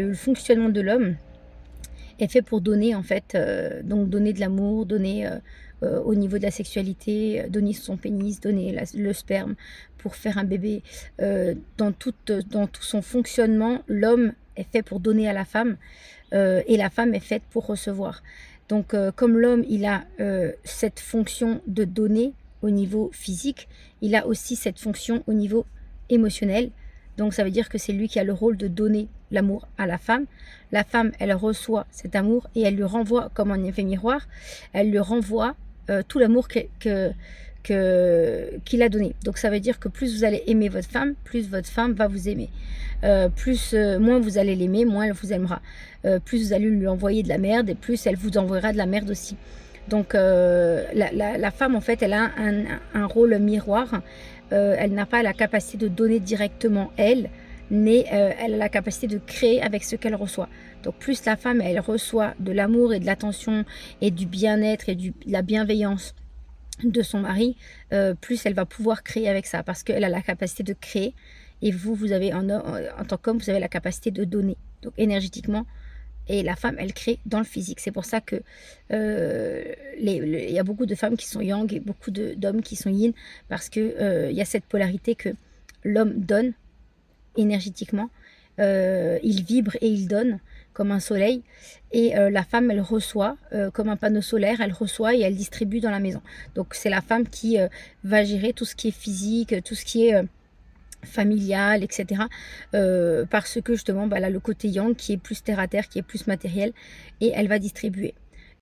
Le fonctionnement de l'homme est fait pour donner en fait, donc donner de l'amour, donner, au niveau de la sexualité, donner son pénis, donner le sperme pour faire un bébé. Dans tout son fonctionnement, l'homme est fait pour donner à la femme, et la femme est faite pour recevoir. Donc, comme l'homme, il a, cette fonction de donner au niveau physique, il a aussi cette fonction au niveau émotionnel. Donc ça veut dire que c'est lui qui a le rôle de donner l'amour à la femme. La femme, elle reçoit cet amour et elle lui renvoie comme un effet miroir, elle lui renvoie, tout l'amour qu'il a donné. Donc ça veut dire que plus vous allez aimer votre femme, plus votre femme va vous aimer. Moins vous allez l'aimer, moins elle vous aimera. Plus vous allez lui envoyer de la merde et plus elle vous enverra de la merde aussi. Donc la femme, en fait, elle a un rôle miroir. Elle n'a pas la capacité de donner directement elle, mais elle a la capacité de créer avec ce qu'elle reçoit. Donc plus la femme, elle reçoit de l'amour et de l'attention et du bien-être et de la bienveillance de son mari, plus elle va pouvoir créer avec ça, parce qu'elle a la capacité de créer et vous avez en tant qu'homme, vous avez la capacité de donner. Donc énergétiquement, et la femme, elle crée dans le physique. C'est pour ça que il y a beaucoup de femmes qui sont yang et beaucoup d'hommes qui sont yin, parce que il y a cette polarité que l'homme donne énergétiquement, il vibre et il donne comme un soleil, et la femme, elle reçoit comme un panneau solaire, elle reçoit et elle distribue dans la maison. Donc c'est la femme qui va gérer tout ce qui est physique, tout ce qui est familial, etc. Parce que justement, bah, elle a le côté yang qui est plus terre à terre, qui est plus matériel, et elle va distribuer.